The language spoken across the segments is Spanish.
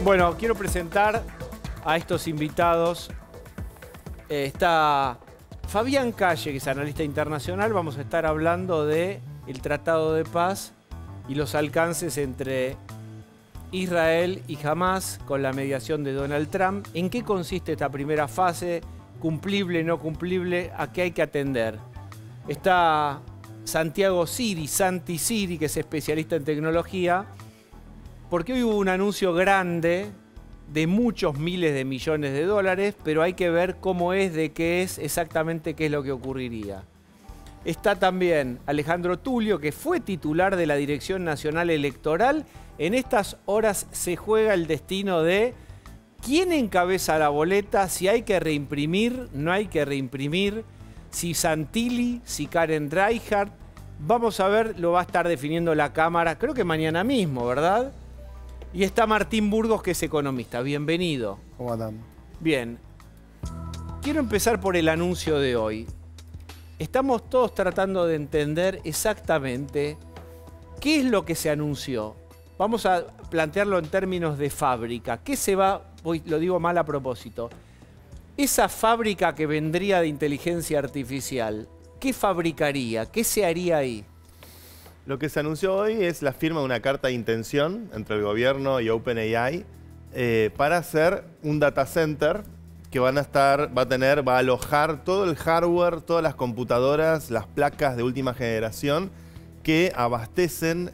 Bueno, quiero presentar a estos invitados. Está Fabián Calle, que es analista internacional. Vamos a estar hablando del Tratado de Paz y los alcances entre Israel y Hamás con la mediación de Donald Trump. ¿En qué consiste esta primera fase? ¿Cumplible, no cumplible? ¿A qué hay que atender? Está Santiago Siri, Santi Siri, que es especialista en tecnología, porque hoy hubo un anuncio grande de muchos miles de millones de dólares, pero hay que ver cómo es, de qué es, exactamente qué es lo que ocurriría. Está también Alejandro Tulio, que fue titular de la Dirección Nacional Electoral. En estas horas se juega el destino de quién encabeza la boleta, si hay que reimprimir, no hay que reimprimir, si Santilli, si Karen Reichardt. Vamos a ver, lo va a estar definiendo la Cámara, creo que mañana mismo, ¿verdad? Y está Martín Burgos, que es economista. Bienvenido. ¿Cómo andan? Bien. Quiero empezar por el anuncio de hoy. Estamos todos tratando de entender exactamente qué es lo que se anunció. Vamos a plantearlo en términos de fábrica. ¿Qué se va? Hoy lo digo mal a propósito. Esa fábrica que vendría de inteligencia artificial, ¿qué fabricaría? ¿Qué se haría ahí? Lo que se anunció hoy es la firma de una carta de intención entre el gobierno y OpenAI para hacer un data center que va a alojar todo el hardware, todas las computadoras, las placas de última generación que abastecen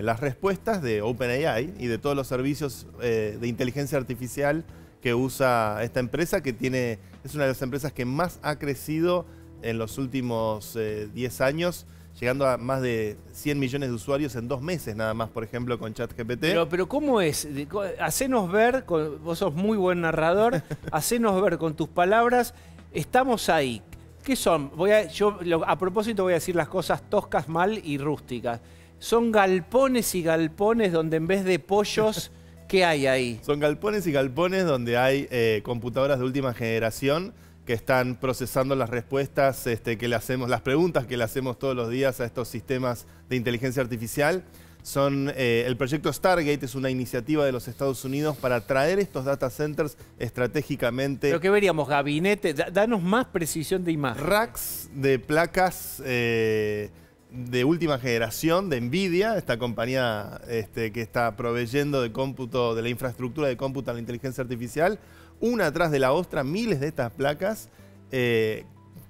las respuestas de OpenAI y de todos los servicios de inteligencia artificial que usa esta empresa, que es una de las empresas que más ha crecido en los últimos 10 años, llegando a más de 100 millones de usuarios en 2 meses nada más, por ejemplo, con ChatGPT. Pero ¿cómo es? Hacenos ver, vos sos muy buen narrador, hacenos ver con tus palabras, estamos ahí. ¿Qué son? A propósito voy a decir las cosas toscas, mal y rústicas. Son galpones y galpones donde en vez de pollos, ¿qué hay ahí? Son galpones y galpones donde hay computadoras de última generación que están procesando las respuestas que le hacemos, las preguntas que le hacemos todos los días a estos sistemas de inteligencia artificial. El proyecto Stargate es una iniciativa de los Estados Unidos para traer estos data centers estratégicamente. ¿Pero qué veríamos? ¿Gabinete? Danos más precisión de imagen. Racks de placas de última generación de NVIDIA, esta compañía que está proveyendo de cómputo, de la infraestructura de cómputo a la inteligencia artificial, una atrás de la otra, miles de estas placas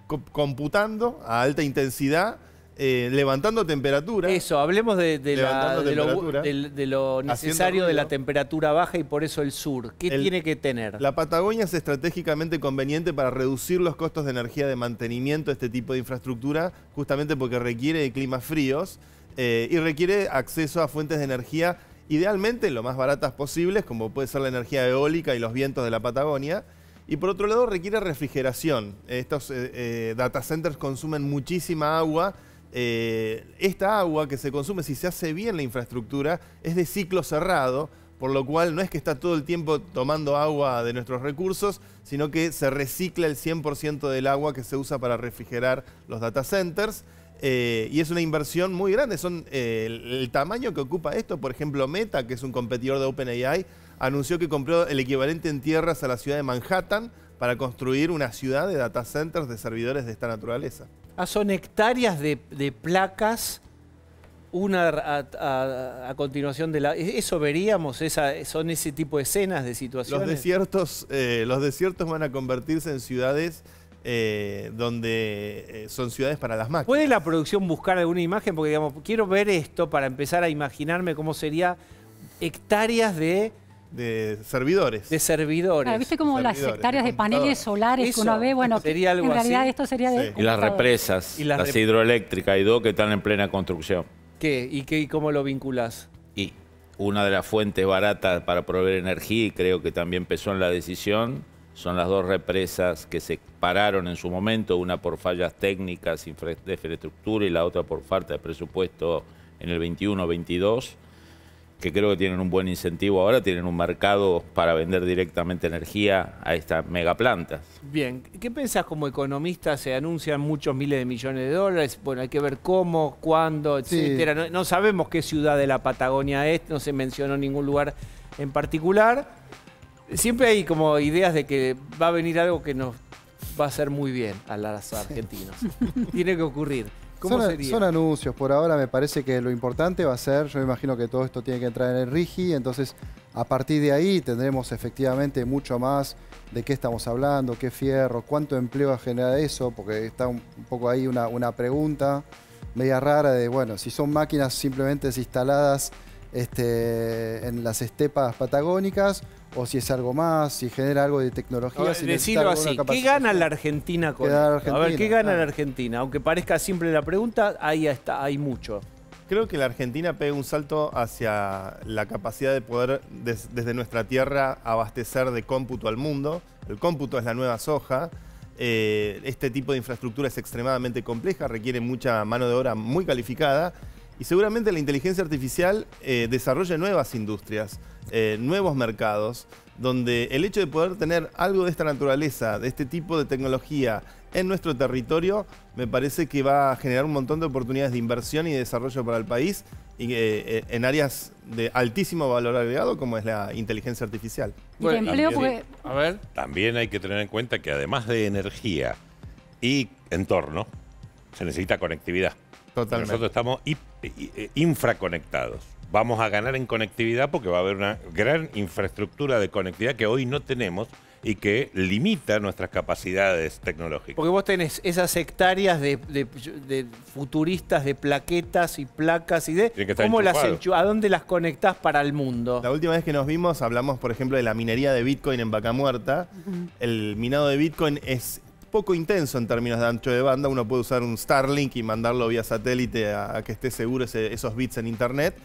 computando a alta intensidad, levantando temperatura. Eso, hablemos de lo necesario de la temperatura baja y por eso el sur. ¿Qué tiene que tener? La Patagonia es estratégicamente conveniente para reducir los costos de energía de mantenimiento de este tipo de infraestructura, justamente porque requiere de climas fríos y requiere acceso a fuentes de energía idealmente lo más baratas posibles, como puede ser la energía eólica y los vientos de la Patagonia. Y por otro lado requiere refrigeración. Estos data centers consumen muchísima agua. Esta agua que se consume, si se hace bien la infraestructura, es de ciclo cerrado, por lo cual no es que está todo el tiempo tomando agua de nuestros recursos, sino que se recicla el 100% del agua que se usa para refrigerar los data centers. Y es una inversión muy grande. El tamaño que ocupa esto, por ejemplo, Meta, que es un competidor de OpenAI, anunció que compró el equivalente en tierras a la ciudad de Manhattan para construir una ciudad de data centers de servidores de esta naturaleza. Son hectáreas de placas, una a continuación de la... ¿Eso veríamos? ¿Son ese tipo de escenas, de situaciones? Los desiertos van a convertirse en ciudades donde son ciudades para las máquinas. ¿Puede la producción buscar alguna imagen? Porque digamos, quiero ver esto para empezar a imaginarme cómo sería hectáreas de servidores. De servidores. Claro, ¿viste como las hectáreas de paneles solares que uno ve? Bueno, sería algo en realidad así. Esto sería de... Y las represas, las hidroeléctricas, hay 2 que están en plena construcción. ¿Qué? ¿Y cómo lo vinculás? Y una de las fuentes baratas para proveer energía, y creo que también pesó en la decisión, son las 2 represas que se pararon en su momento, una por fallas técnicas de infraestructura y la otra por falta de presupuesto en el 21-22. que creo que tienen un buen incentivo ahora, tienen un mercado para vender directamente energía a estas megaplantas. Bien, ¿qué pensás como economista? Se anuncian muchos miles de millones de dólares, bueno, hay que ver cómo, cuándo, etcétera. No sabemos qué ciudad de la Patagonia es, no se mencionó ningún lugar en particular. Siempre hay como ideas de que va a venir algo que nos va a hacer muy bien a los argentinos. Tiene que ocurrir. ¿Cómo sería? Son anuncios. Por ahora me parece que lo importante va a ser, yo me imagino que todo esto tiene que entrar en el RIGI, entonces a partir de ahí tendremos efectivamente mucho más de qué estamos hablando, qué fierro, cuánto empleo va a generar eso, porque está un poco ahí una pregunta media rara de, bueno, si son máquinas simplemente instaladas en las estepas patagónicas, o si es algo más, si genera algo de tecnología. Decirlo así, ¿qué gana la Argentina con esto? A ver, ¿qué gana la Argentina? Aunque parezca simple la pregunta, ahí está, hay mucho. Creo que la Argentina pega un salto hacia la capacidad de poder, desde nuestra tierra, abastecer de cómputo al mundo. El cómputo es la nueva soja. Este tipo de infraestructura es extremadamente compleja, requiere mucha mano de obra muy calificada. Y seguramente la inteligencia artificial desarrolla nuevas industrias, nuevos mercados, donde el hecho de poder tener algo de esta naturaleza, de este tipo de tecnología en nuestro territorio, me parece que va a generar un montón de oportunidades de inversión y de desarrollo para el país en áreas de altísimo valor agregado, como es la inteligencia artificial. Bueno, también hay que tener en cuenta que además de energía y entorno, se necesita conectividad. Totalmente. Nosotros estamos infraconectados. Vamos a ganar en conectividad porque va a haber una gran infraestructura de conectividad que hoy no tenemos y que limita nuestras capacidades tecnológicas. Porque vos tenés esas hectáreas de futuristas, de plaquetas y placas y ¿cómo a dónde las conectás para el mundo? La última vez que nos vimos hablamos, por ejemplo, de la minería de Bitcoin en Vaca Muerta. El minado de Bitcoin es poco intenso en términos de ancho de banda. Uno puede usar un Starlink y mandarlo vía satélite a que esté seguro esos bits en internet.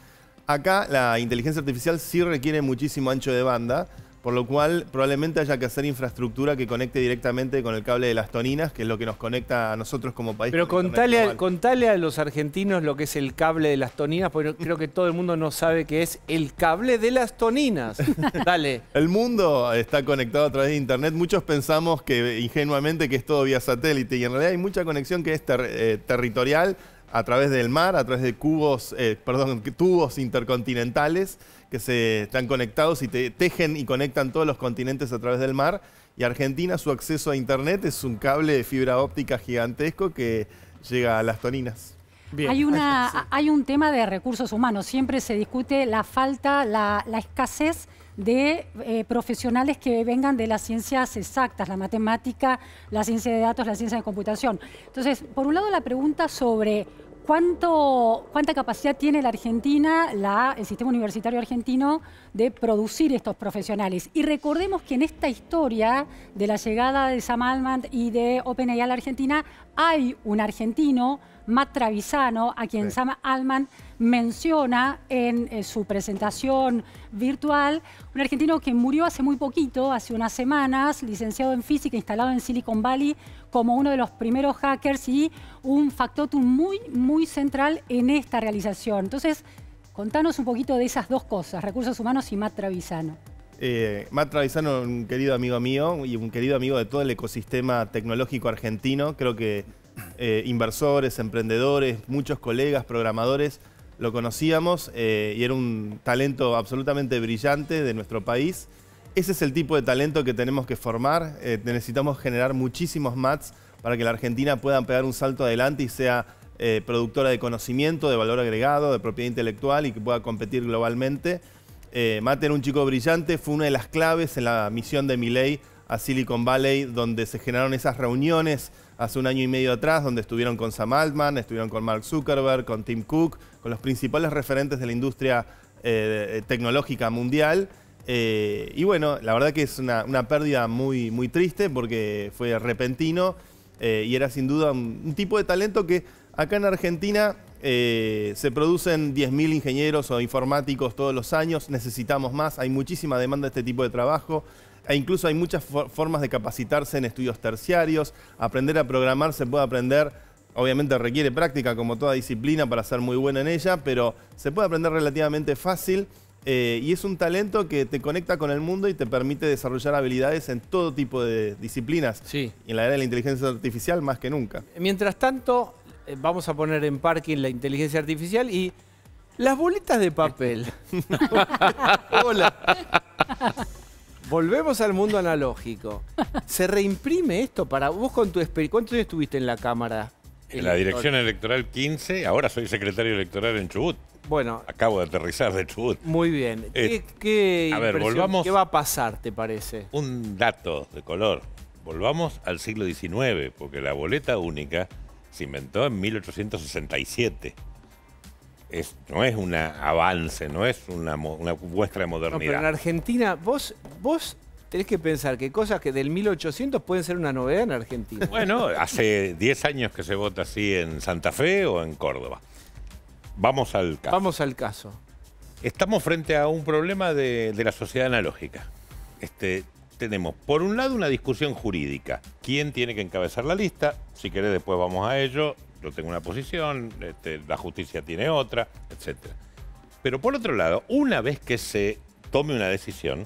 Acá la inteligencia artificial sí requiere muchísimo ancho de banda, por lo cual probablemente haya que hacer infraestructura que conecte directamente con el cable de las toninas, que es lo que nos conecta a nosotros como país. Pero contale a los argentinos lo que es el cable de las toninas, porque creo que todo el mundo no sabe qué es el cable de las toninas. Dale. El mundo está conectado a través de internet. Muchos pensamos que ingenuamente que es todo vía satélite, y en realidad hay mucha conexión que es territorial, a través del mar, a través de tubos intercontinentales que se están conectados y tejen y conectan todos los continentes a través del mar. Y Argentina, su acceso a internet es un cable de fibra óptica gigantesco que llega a las toninas. Bien. Hay un tema de recursos humanos. Siempre se discute la falta, la escasez de profesionales que vengan de las ciencias exactas, la matemática, la ciencia de datos, la ciencia de computación. Entonces, por un lado la pregunta sobre cuánta capacidad tiene la Argentina, el sistema universitario argentino, de producir estos profesionales. Y recordemos que en esta historia de la llegada de Sam Altman y de OpenAI a la Argentina, hay un argentino, Matt Travisano, a quien Sam Altman menciona en su presentación virtual, un argentino que murió hace muy poquito, hace unas semanas, licenciado en física, instalado en Silicon Valley como uno de los primeros hackers y un factotum muy, muy central en esta realización. Entonces, contanos un poquito de esas dos cosas, recursos humanos y Matt Travisano. Matt Travisano, un querido amigo mío y un querido amigo de todo el ecosistema tecnológico argentino. Creo que inversores, emprendedores, muchos colegas, programadores, lo conocíamos y era un talento absolutamente brillante de nuestro país. Ese es el tipo de talento que tenemos que formar. Necesitamos generar muchísimos Matts para que la Argentina pueda pegar un salto adelante y sea productora de conocimiento, de valor agregado, de propiedad intelectual y que pueda competir globalmente. Matt era un chico brillante, fue una de las claves en la misión de Milei a Silicon Valley, donde se generaron esas reuniones hace un año y medio atrás, donde estuvieron con Sam Altman, estuvieron con Mark Zuckerberg, con Tim Cook, con los principales referentes de la industria tecnológica mundial. Y bueno, la verdad que es una pérdida muy, muy triste porque fue repentino y era sin duda un tipo de talento que acá en Argentina se producen 10.000 ingenieros o informáticos todos los años, necesitamos más, hay muchísima demanda de este tipo de trabajo. E incluso hay muchas formas de capacitarse en estudios terciarios. Aprender a programar se puede aprender Obviamente requiere práctica como toda disciplina para ser muy bueno en ella, pero se puede aprender relativamente fácil y es un talento que te conecta con el mundo y te permite desarrollar habilidades en todo tipo de disciplinas. Sí. Y en la era de la inteligencia artificial más que nunca. Mientras tanto, vamos a poner en parking la inteligencia artificial y las bolitas de papel. Hola. Volvemos al mundo analógico. ¿Se reimprime esto para vos con tu experiencia? ¿Cuántos años estuviste en la Cámara? En la Dirección Electoral 15, ahora soy secretario electoral en Chubut. Bueno, Acabo de aterrizar de Chubut. muy bien. ¿Qué a ver, impresión- volvamos- ¿Qué va a pasar, te parece? Un dato de color. Volvamos al siglo XIX, porque la boleta única se inventó en 1867. No es un avance, no es una muestra de No, pero en modernidad. Argentina, vos tenés que pensar que cosas que del 1800 pueden ser una novedad en Argentina. Bueno, hace 10 años que se vota así en Santa Fe o en Córdoba. Vamos al caso. Vamos al caso. Estamos frente a un problema de la sociedad analógica. Tenemos, por un lado, una discusión jurídica. ¿Quién tiene que encabezar la lista? Si querés, después vamos a ello. Yo tengo una posición, la justicia tiene otra, etc. Pero por otro lado, una vez que se tome una decisión,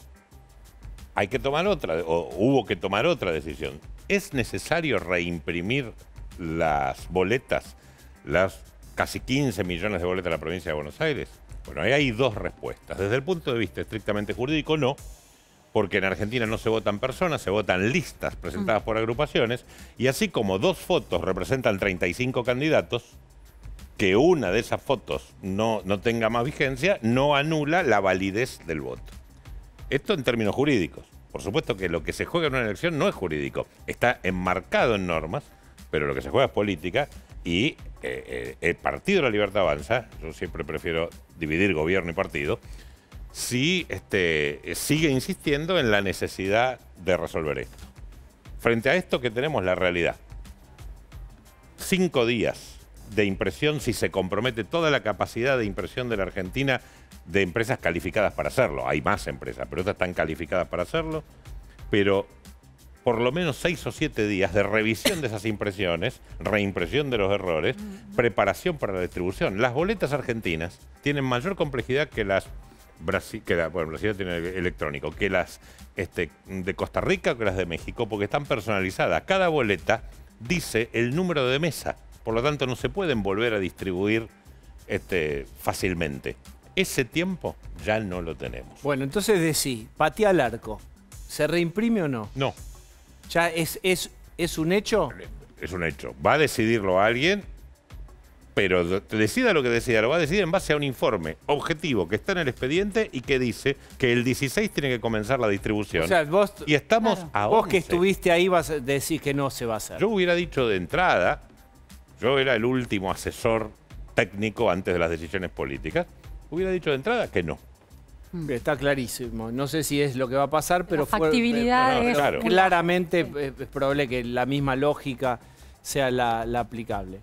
hay que tomar otra, o hubo que tomar otra decisión. ¿Es necesario reimprimir las boletas, las casi 15 millones de boletas de la provincia de Buenos Aires? Bueno, ahí hay dos respuestas. Desde el punto de vista estrictamente jurídico, no, porque en Argentina no se votan personas, se votan listas presentadas por agrupaciones, y así como dos fotos representan 35 candidatos, que una de esas fotos no tenga más vigencia, no anula la validez del voto. Esto en términos jurídicos. Por supuesto que lo que se juega en una elección no es jurídico, está enmarcado en normas, pero lo que se juega es política y el Partido de la Libertad Avanza, yo siempre prefiero dividir gobierno y partido, sí sigue insistiendo en la necesidad de resolver esto. Frente a esto que tenemos la realidad, 5 días de impresión si se compromete toda la capacidad de impresión de la Argentina de empresas calificadas para hacerlo. Hay más empresas, pero estas están calificadas para hacerlo. Pero por lo menos 6 o 7 días de revisión de esas impresiones, reimpresión de los errores, preparación para la distribución. Las boletas argentinas tienen mayor complejidad que las Brasil tiene electrónico, que las de Costa Rica o que las de México, porque están personalizadas. Cada boleta dice el número de mesa, por lo tanto no se pueden volver a distribuir fácilmente. Ese tiempo ya no lo tenemos. Bueno, entonces decí, patea al arco. ¿Se reimprime o no? No, ¿Ya es un hecho? es un hecho. Va a decidirlo alguien, pero decida lo que decida, lo va a decidir en base a un informe objetivo que está en el expediente y que dice que el 16 tiene que comenzar la distribución. O sea, vos, Y estamos a vos que 11. estuviste ahí vas a decir que no se va a hacer. Yo hubiera dicho de entrada, yo era el último asesor técnico antes de las decisiones políticas, hubiera dicho de entrada que no. Está clarísimo. No sé si es lo que va a pasar, pero La factibilidad es pero muy claramente es probable que la misma lógica sea la aplicable.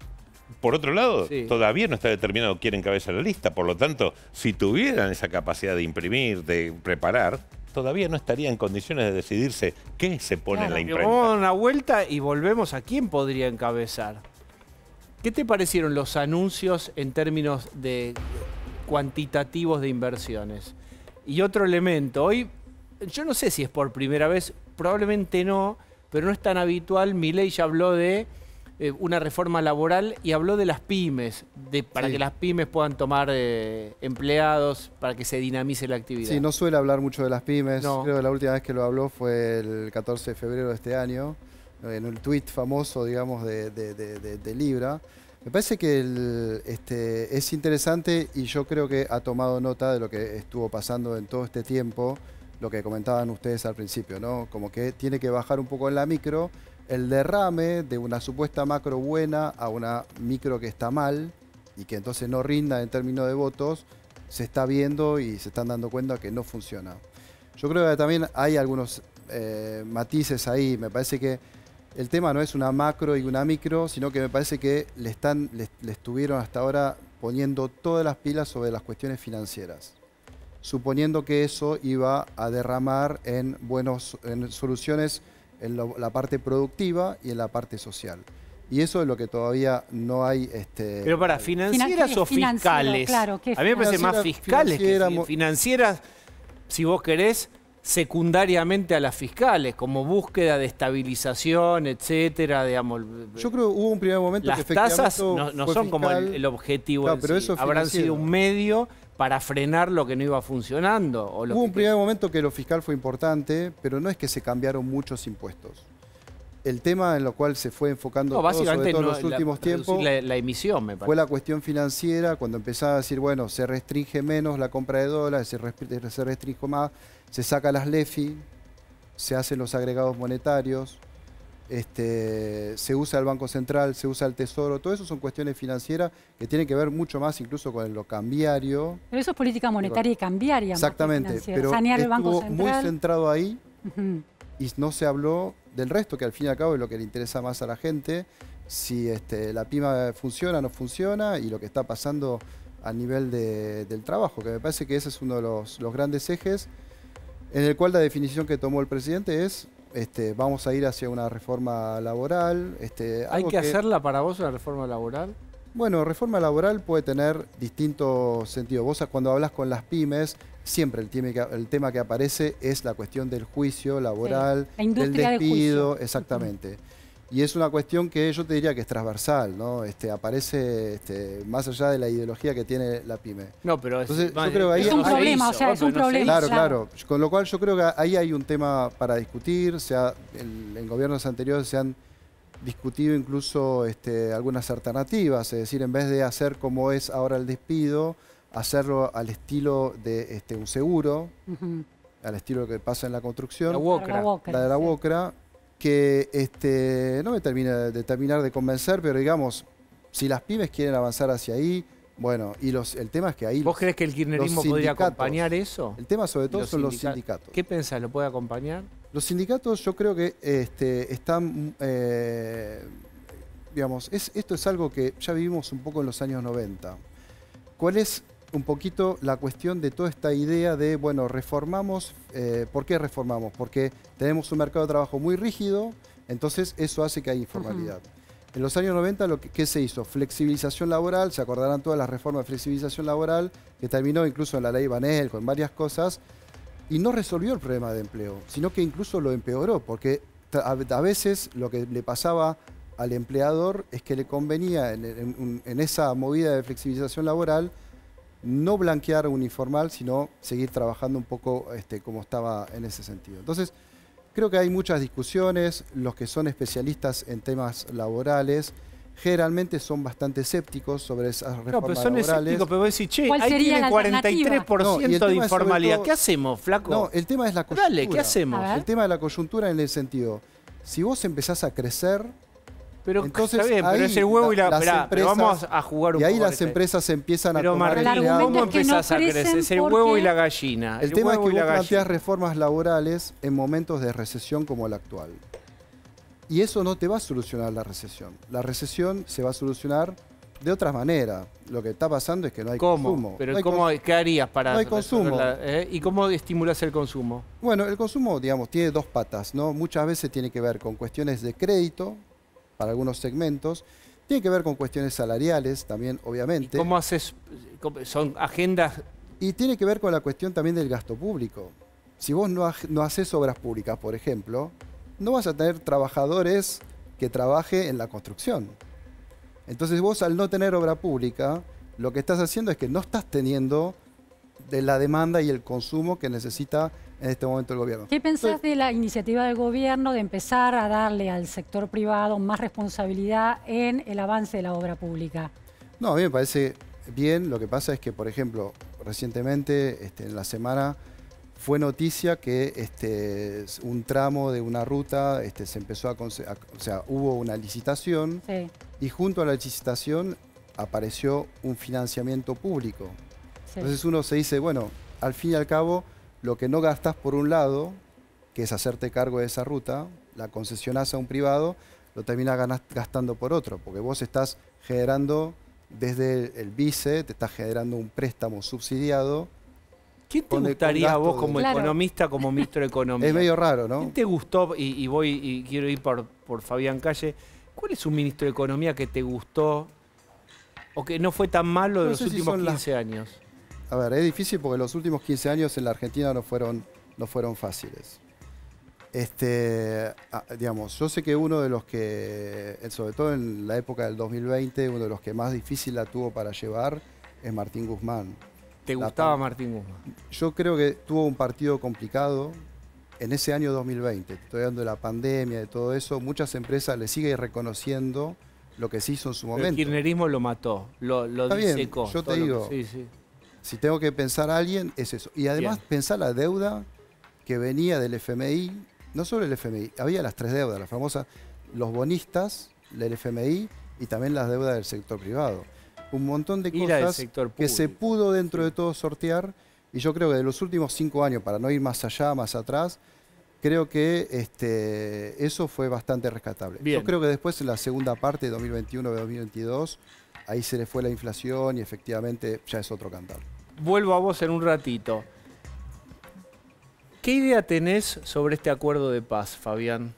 Por otro lado, Sí. todavía no está determinado quién encabeza la lista, por lo tanto, si tuvieran esa capacidad de imprimir, de preparar, todavía no estaría en condiciones de decidirse qué se pone en la Vamos a dar imprenta. una vuelta y volvemos a quién podría encabezar. ¿Qué te parecieron los anuncios en términos de cuantitativos de inversiones? Y otro elemento, hoy, yo no sé si es por primera vez, probablemente no, pero no es tan habitual. Milei ya habló de una reforma laboral y habló de las pymes, para Sí. que las pymes puedan tomar empleados, para que se dinamice la actividad. Sí, no suele hablar mucho de las pymes. No. Creo que la última vez que lo habló fue el 14 de febrero de este año, en el tuit famoso, digamos, de Libra. Me parece que es interesante y yo creo que ha tomado nota de lo que estuvo pasando en todo este tiempo, lo que comentaban ustedes al principio, ¿no? Como que tiene que bajar un poco en la micro el derrame de una supuesta macro buena a una micro que está mal y que entonces no rinda en términos de votos, se está viendo y se están dando cuenta que no funciona. Yo creo que también hay algunos matices ahí. Me parece que el tema no es una macro y una micro, sino que me parece que le estuvieron hasta ahora poniendo todas las pilas sobre las cuestiones financieras, suponiendo que eso iba a derramar en soluciones en la parte productiva y en la parte social. Y eso es lo que todavía no hay... Pero para, ¿financieras o fiscales? Claro, a mí me parece más fiscales que financieras, si vos querés, secundariamente a las fiscales, como búsqueda de estabilización, etcétera, digamos. Yo creo que hubo un primer momento las que efectivamente tasas no son fiscal, como el objetivo, claro, pero sí. eso Habrán financiero. sido un medio para frenar lo que no iba funcionando. O lo hubo que un primer momento que lo fiscal fue importante, pero no es que se cambiaron muchos impuestos. El tema en lo cual se fue enfocando todo, sobre todo en los últimos tiempos, la emisión, me parece. fue la cuestión financiera, cuando empezaba a decir, bueno, se restringe menos la compra de dólares, se restringe más, se saca las LEFI, se hacen los agregados monetarios, se usa el Banco Central, se usa el Tesoro, todo eso son cuestiones financieras que tienen que ver mucho más incluso con lo cambiario. Pero eso es política monetaria y cambiaria. Exactamente, pero sanear el Banco estuvo Central. muy centrado ahí y no se habló del resto, que al fin y al cabo es lo que le interesa más a la gente, si la PYME funciona o no funciona y lo que está pasando a nivel del trabajo, que me parece que ese es uno de los grandes ejes, en el cual la definición que tomó el presidente es vamos a ir hacia una reforma laboral. ¿Hay que hacerla para vos una reforma laboral? Bueno, reforma laboral puede tener distintos sentidos. Vos cuando hablas con las pymes, siempre el tema que aparece es la cuestión del juicio laboral, la industria del despido, del juicio. exactamente. Y es una cuestión que yo te diría que es transversal, ¿no? Aparece más allá de la ideología que tiene la pyme. No, pero entonces, yo creo que ahí es un problema, o sea, es un problema. Claro. Con lo cual yo creo que ahí hay un tema para discutir. En gobiernos anteriores se han discutido incluso algunas alternativas, es decir, en vez de hacer como es ahora el despido, hacerlo al estilo de un seguro, al estilo que pasa en la construcción, la de la UOCRA, que no me termina de terminar de convencer, pero digamos, si las pymes quieren avanzar hacia ahí, bueno, y el tema es que ahí... ¿Vos crees que el kirchnerismo podría acompañar eso? El tema sobre todo son los sindicatos. ¿Qué pensás? ¿Lo puede acompañar? Los sindicatos yo creo que están, digamos, esto es algo que ya vivimos un poco en los años 90. ¿Cuál es un poquito la cuestión de toda esta idea de, bueno, reformamos? ¿Por qué reformamos? Porque tenemos un mercado de trabajo muy rígido, entonces eso hace que haya informalidad. En los años 90, ¿qué se hizo? Flexibilización laboral, se acordarán todas las reformas de flexibilización laboral, que terminó incluso en la ley Banel, con varias cosas, y no resolvió el problema de empleo, sino que incluso lo empeoró, porque a veces lo que le pasaba al empleador es que le convenía en esa movida de flexibilización laboral no blanquear un informal, sino seguir trabajando un poco como estaba en ese sentido. Entonces, creo que hay muchas discusiones. Los que son especialistas en temas laborales generalmente son bastante escépticos sobre esas reformas laborales. No, pero son escépticos, pero vos decís, che, ¿cuál ahí sería tiene 43% de informalidad. Todo, ¿qué hacemos, flaco? No, el tema es la coyuntura. Dale, ¿qué hacemos? El tema de la coyuntura en el sentido, si vos empezás a crecer... Pero entonces, está bien, pero es el huevo y la... empresas, pero vamos a jugar un poco. Y ahí poco las empresas empiezan a tomar... Pero Martín, ¿cómo empezás a crecer? Es el huevo y la gallina. El tema es que vos planteás reformas laborales en momentos de recesión como el actual. Y eso no te va a solucionar la recesión. La recesión se va a solucionar de otra manera. Lo que está pasando es que no hay consumo. ¿Pero no hay qué harías para...? No hay consumo. ¿Y cómo estimulás el consumo? Bueno, el consumo, digamos, tiene dos patas, ¿no? Muchas veces tiene que ver con cuestiones de crédito, para algunos segmentos. Tiene que ver con cuestiones salariales también, obviamente. ¿Y cómo haces? ¿Son agendas? Y tiene que ver con la cuestión también del gasto público. Si vos no haces obras públicas, por ejemplo, no vas a tener trabajadores que trabajen en la construcción. Entonces vos, al no tener obra pública, lo que estás haciendo es que no estás teniendo de la demanda y el consumo que necesita en este momento el gobierno. ¿Qué pensás de la iniciativa del gobierno de empezar a darle al sector privado más responsabilidad en el avance de la obra pública? No, a mí me parece bien. Lo que pasa es que, por ejemplo, recientemente, en la semana, fue noticia que un tramo de una ruta se empezó a... O sea, hubo una licitación, sí, y junto a la licitación apareció un financiamiento público. Sí. Entonces uno se dice, bueno, al fin y al cabo, lo que no gastás por un lado, que es hacerte cargo de esa ruta, la concesionás a un privado, lo terminás gastando por otro, porque vos estás generando, desde el vice, te estás generando un préstamo subsidiado. ¿Quién te gustaría vos como economista, como ministro de Economía? Es medio raro, ¿no? ¿Quién te gustó, y quiero ir por Fabián Calle, ¿Cuál es un ministro de Economía que te gustó o que no fue tan malo de No los sé si últimos son 15 años? A ver, es difícil porque los últimos 15 años en la Argentina no fueron fáciles. Digamos, yo sé que uno de los que, sobre todo en la época del 2020, uno de los que más difícil la tuvo para llevar es Martín Guzmán. ¿Te gustaba Martín Guzmán? Yo creo que tuvo un partido complicado en ese año 2020. Estoy hablando de la pandemia, de todo eso. Muchas empresas le siguen reconociendo lo que se hizo en su momento. El kirchnerismo lo mató, lo Está bien, disecó. yo te digo, Sí, sí. si tengo que pensar a alguien, es eso. Y además Bien. pensar la deuda que venía del FMI, no solo el FMI, había las tres deudas, las famosas, los bonistas, el FMI y también las deudas del sector privado. Un montón de Y la del cosas sector que se público. pudo dentro de todo sortear, y yo creo que de los últimos 5 años, para no ir más allá, más atrás, creo que eso fue bastante rescatable. Bien. Yo creo que después en la segunda parte, 2021-2022, ahí se le fue la inflación y efectivamente ya es otro cantar. Vuelvo a vos en un ratito. ¿Qué idea tenés sobre este acuerdo de paz, Fabián?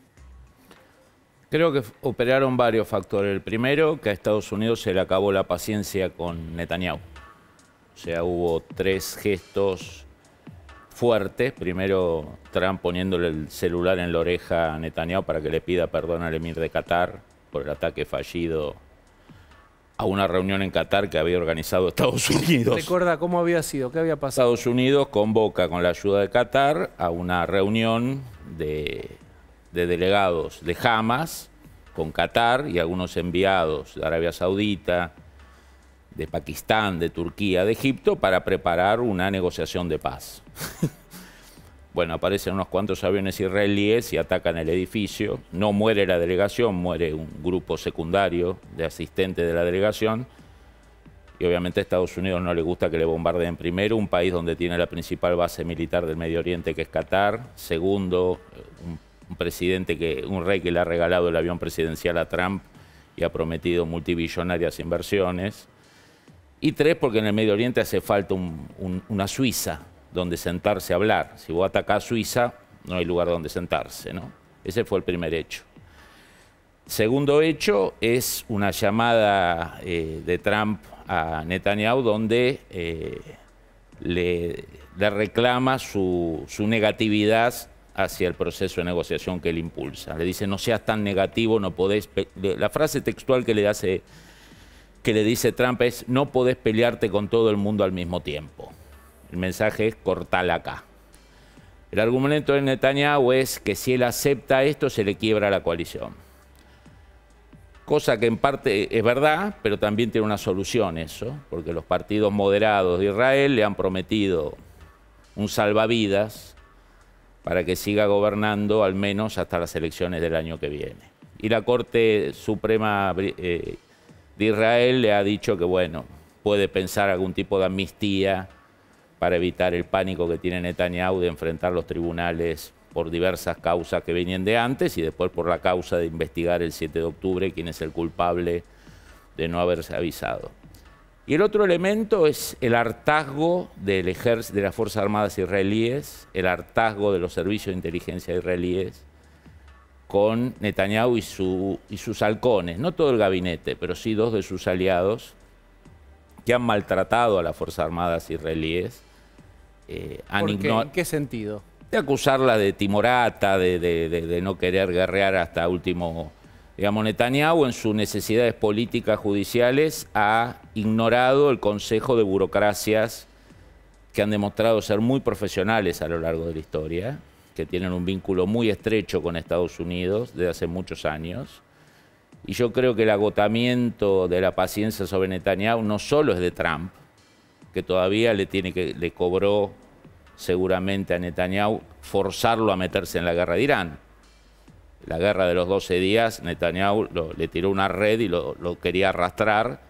Creo que operaron varios factores. El primero, que a Estados Unidos se le acabó la paciencia con Netanyahu. O sea, hubo 3 gestos fuertes. Primero, Trump poniéndole el celular en la oreja a Netanyahu para que le pida perdón al emir de Qatar por el ataque fallido a una reunión en Qatar que había organizado Estados Unidos. Recuerda cómo había sido, qué había pasado. Estados Unidos convoca con la ayuda de Qatar a una reunión de delegados de Hamas con Qatar y algunos enviados de Arabia Saudita, de Pakistán, de Turquía, de Egipto, para preparar una negociación de paz. Bueno, aparecen unos cuantos aviones israelíes y atacan el edificio. No muere la delegación, muere un grupo secundario de asistentes de la delegación. Y obviamente a Estados Unidos no le gusta que le bombardeen primero, un país donde tiene la principal base militar del Medio Oriente, que es Qatar. Segundo, un rey que le ha regalado el avión presidencial a Trump y ha prometido multibillonarias inversiones. Y 3, porque en el Medio Oriente hace falta una Suiza donde sentarse a hablar. Si vos atacás a Suiza, no hay lugar donde sentarse, ¿no? Ese fue el primer hecho. Segundo hecho es una llamada de Trump a Netanyahu donde le reclama su negatividad hacia el proceso de negociación que él impulsa. Le dice, no seas tan negativo, no podés... La frase textual que le dice Trump es, no podés pelearte con todo el mundo al mismo tiempo. El mensaje es, cortala acá. El argumento de Netanyahu es que si él acepta esto, se le quiebra la coalición. Cosa que en parte es verdad, pero también tiene una solución eso, porque los partidos moderados de Israel le han prometido un salvavidas para que siga gobernando al menos hasta las elecciones del año que viene. Y la Corte Suprema de Israel le ha dicho que, bueno, puede pensar algún tipo de amnistía para evitar el pánico que tiene Netanyahu de enfrentar los tribunales por diversas causas que venían de antes y después por la causa de investigar el 7 de octubre quién es el culpable de no haberse avisado. Y el otro elemento es el hartazgo del ejército, de las Fuerzas Armadas israelíes, el hartazgo de los servicios de inteligencia israelíes con Netanyahu y sus halcones, no todo el gabinete, pero sí 2 de sus aliados que han maltratado a las Fuerzas Armadas israelíes. ¿En qué sentido? De acusarla de timorata, de no querer guerrear hasta último. Digamos, Netanyahu en sus necesidades políticas judiciales ha ignorado el consejo de burocracias que han demostrado ser muy profesionales a lo largo de la historia, que tienen un vínculo muy estrecho con Estados Unidos desde hace muchos años. Y yo creo que el agotamiento de la paciencia sobre Netanyahu no solo es de Trump, que todavía le cobró seguramente a Netanyahu forzarlo a meterse en la guerra de Irán. La guerra de los 12 días, Netanyahu le tiró una red y lo quería arrastrar,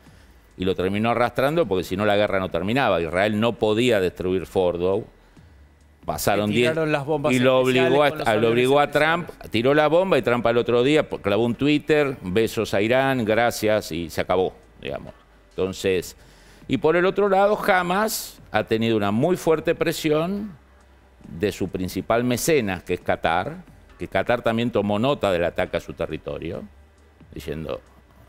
y lo terminó arrastrando porque si no la guerra no terminaba. Israel no podía destruir Fordow. Pasaron 10 y lo obligó a Trump, tiró la bomba y Trump al otro día clavó un Twitter, besos a Irán, gracias, y se acabó, digamos. Entonces, y por el otro lado, Hamas ha tenido una muy fuerte presión de su principal mecenas, que es Qatar, que Qatar también tomó nota del ataque a su territorio, diciendo,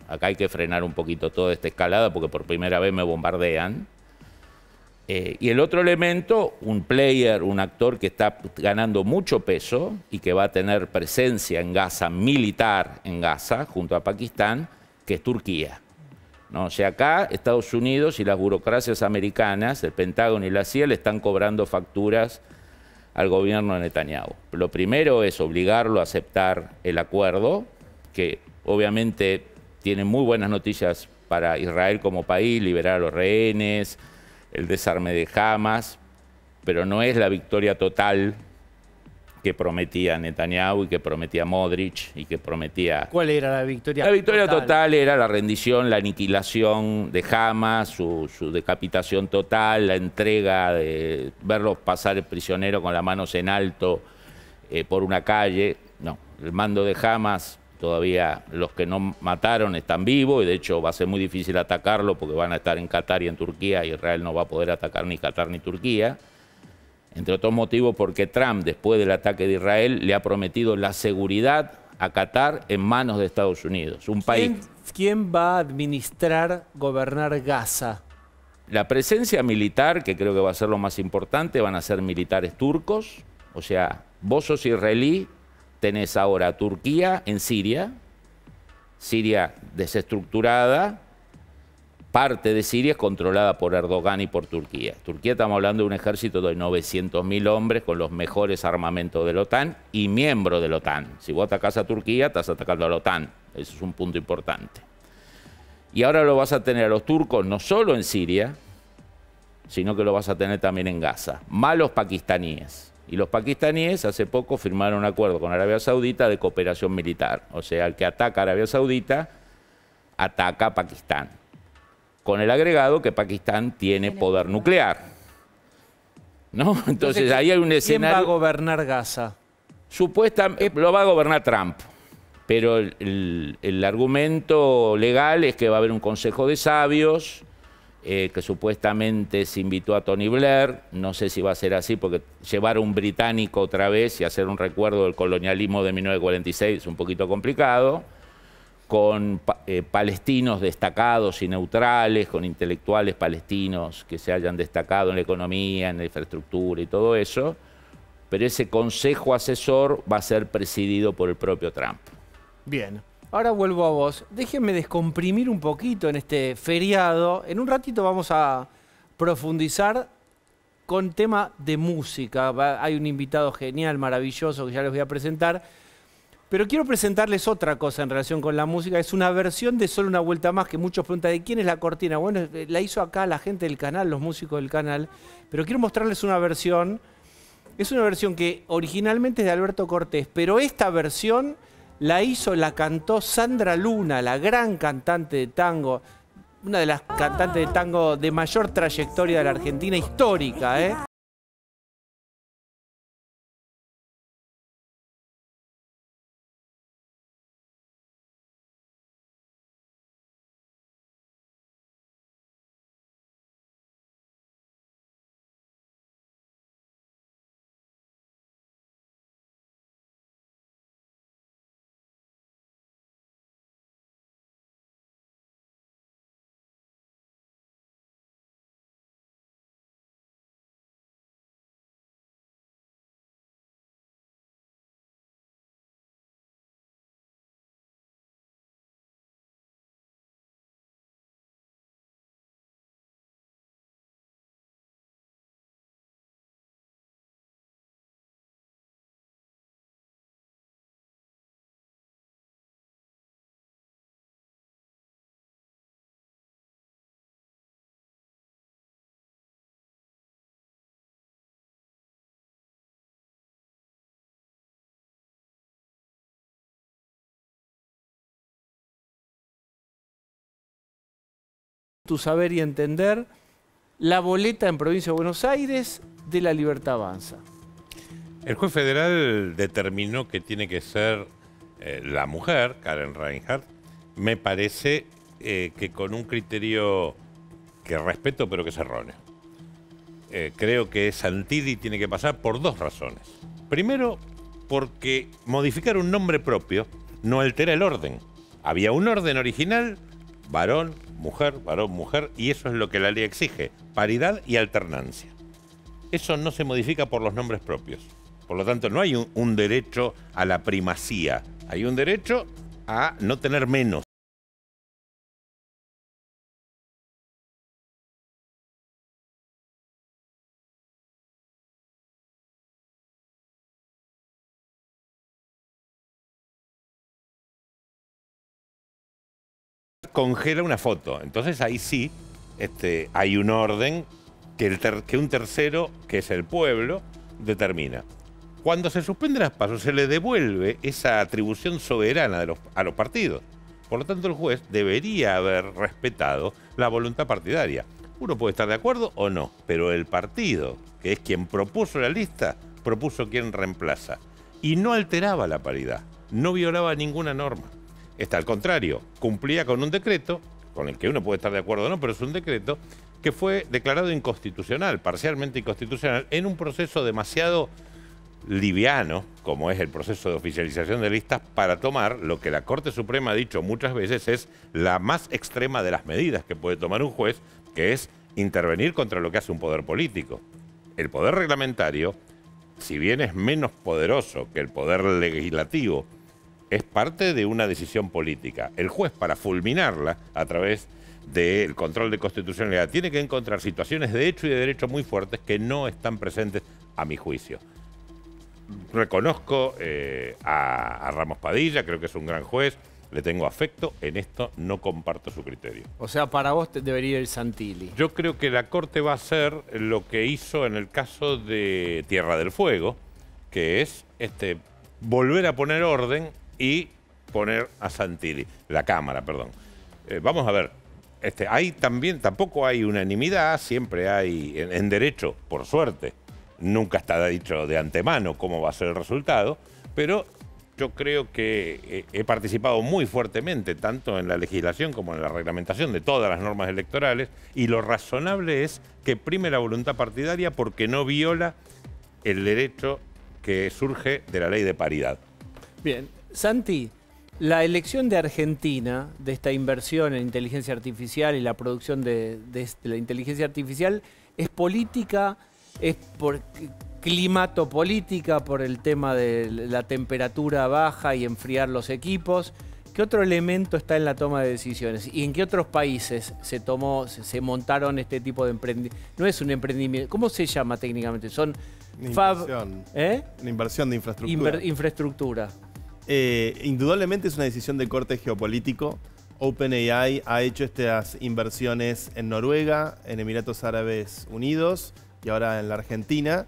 acá hay que frenar un poquito toda esta escalada porque por primera vez me bombardean. Y el otro elemento, un player, un actor que está ganando mucho peso y que va a tener presencia en Gaza, militar en Gaza, junto a Pakistán, que es Turquía. ¿No? O sea, acá Estados Unidos y las burocracias americanas, el Pentágono y la CIA, le están cobrando facturas al gobierno de Netanyahu. Lo primero es obligarlo a aceptar el acuerdo, que obviamente tiene muy buenas noticias para Israel como país, liberar a los rehenes, el desarme de Hamas, pero no es la victoria total que prometía Netanyahu y que prometía Modric y que prometía... ¿Cuál era la victoria? La victoria total era la rendición, la aniquilación de Hamas, su decapitación total, la entrega de verlos pasar el prisionero con las manos en alto por una calle. No, el mando de Hamas, todavía los que no mataron están vivos y de hecho va a ser muy difícil atacarlo porque van a estar en Qatar y en Turquía y Israel no va a poder atacar ni Qatar ni Turquía. Entre otros motivos porque Trump, después del ataque de Israel, le ha prometido la seguridad a Qatar en manos de Estados Unidos. Un país... ¿Quién va a administrar, gobernar Gaza? La presencia militar, que creo que va a ser lo más importante, van a ser militares turcos. O sea, vos sos israelí, tenés ahora a Turquía en Siria, Siria desestructurada, parte de Siria es controlada por Erdogan y por Turquía. Turquía, estamos hablando de un ejército de 900.000 hombres con los mejores armamentos de la OTAN y miembro de la OTAN. Si vos atacás a Turquía, estás atacando a la OTAN. Eso es un punto importante. Y ahora lo vas a tener a los turcos no solo en Siria, sino que lo vas a tener también en Gaza. Más los pakistaníes. Y los pakistaníes hace poco firmaron un acuerdo con Arabia Saudita de cooperación militar. O sea, el que ataca a Arabia Saudita, ataca a Pakistán. Con el agregado que Pakistán tiene poder nuclear. ¿No? Entonces ahí hay un escenario... ¿Quién va a gobernar Gaza? Supuestamente lo va a gobernar Trump, pero el argumento legal es que va a haber un consejo de sabios, que supuestamente se invitó a Tony Blair. No sé si va a ser así, porque llevar a un británico otra vez y hacer un recuerdo del colonialismo de 1946 es un poquito complicado, con palestinos destacados y neutrales, con intelectuales palestinos que se hayan destacado en la economía, en la infraestructura y todo eso, pero ese consejo asesor va a ser presidido por el propio Trump. Bien, ahora vuelvo a vos. Déjenme descomprimir un poquito en este feriado. En un ratito vamos a profundizar con tema de música. Hay un invitado genial, maravilloso, que ya les voy a presentar. Pero quiero presentarles otra cosa en relación con la música. Es una versión de Solo una vuelta más, que muchos preguntan, ¿de quién es la cortina? Bueno, la hizo acá la gente del canal, los músicos del canal. Pero quiero mostrarles una versión. Es una versión que originalmente es de Alberto Cortés, pero esta versión la cantó Sandra Luna, la gran cantante de tango, una de las cantantes de tango de mayor trayectoria de la Argentina, histórica, ¿eh? Tu saber y entender, la boleta en Provincia de Buenos Aires de La Libertad Avanza. El juez federal determinó que tiene que ser la mujer, Karen Reinhardt. Me parece que con un criterio que respeto, pero que es erróneo. Creo que Santilli tiene que pasar por dos razones. Primero, porque modificar un nombre propio no altera el orden. Había un orden original, varón, mujer, y eso es lo que la ley exige, paridad y alternancia. Eso no se modifica por los nombres propios. Por lo tanto, no hay un derecho a la primacía, hay un derecho a no tener menos. Congela una foto. Entonces ahí sí hay un orden que un tercero, que es el pueblo, determina. Cuando se suspenden las PASO, se le devuelve esa atribución soberana a los partidos. Por lo tanto, el juez debería haber respetado la voluntad partidaria. Uno puede estar de acuerdo o no, pero el partido, que es quien propuso la lista, propuso quien reemplaza. Y no alteraba la paridad, no violaba ninguna norma. Al contrario, cumplía con un decreto, con el que uno puede estar de acuerdo o no, pero es un decreto que fue declarado inconstitucional, parcialmente inconstitucional, en un proceso demasiado liviano, como es el proceso de oficialización de listas, para tomar lo que la Corte Suprema ha dicho muchas veces es la más extrema de las medidas que puede tomar un juez, que es intervenir contra lo que hace un poder político. El poder reglamentario, si bien es menos poderoso que el poder legislativo, es parte de una decisión política. El juez, para fulminarla a través del control de constitucionalidad, tiene que encontrar situaciones de hecho y de derecho muy fuertes que no están presentes a mi juicio. Reconozco a Ramos Padilla, creo que es un gran juez, le tengo afecto, en esto no comparto su criterio. O sea, para vos debería ir Santilli. Yo creo que la Corte va a hacer lo que hizo en el caso de Tierra del Fuego, que es volver a poner orden y poner a Santilli, la Cámara, perdón. Vamos a ver, tampoco hay unanimidad, siempre hay, en derecho, por suerte, nunca está dicho de antemano cómo va a ser el resultado, pero yo creo que he participado muy fuertemente, tanto en la legislación como en la reglamentación de todas las normas electorales, y lo razonable es que prime la voluntad partidaria porque no viola el derecho que surge de la ley de paridad. Bien. Santi, la elección de Argentina, de esta inversión en inteligencia artificial y la producción de la inteligencia artificial, ¿es política? ¿Es por climatopolítica, por el tema de la temperatura baja y enfriar los equipos? ¿Qué otro elemento está en la toma de decisiones? ¿Y en qué otros países se montaron este tipo de emprendimiento? No es un emprendimiento, ¿cómo se llama técnicamente? Son Una inversión de infraestructura. Infraestructura. Indudablemente es una decisión de corte geopolítico. OpenAI ha hecho estas inversiones en Noruega, en Emiratos Árabes Unidos y ahora en la Argentina.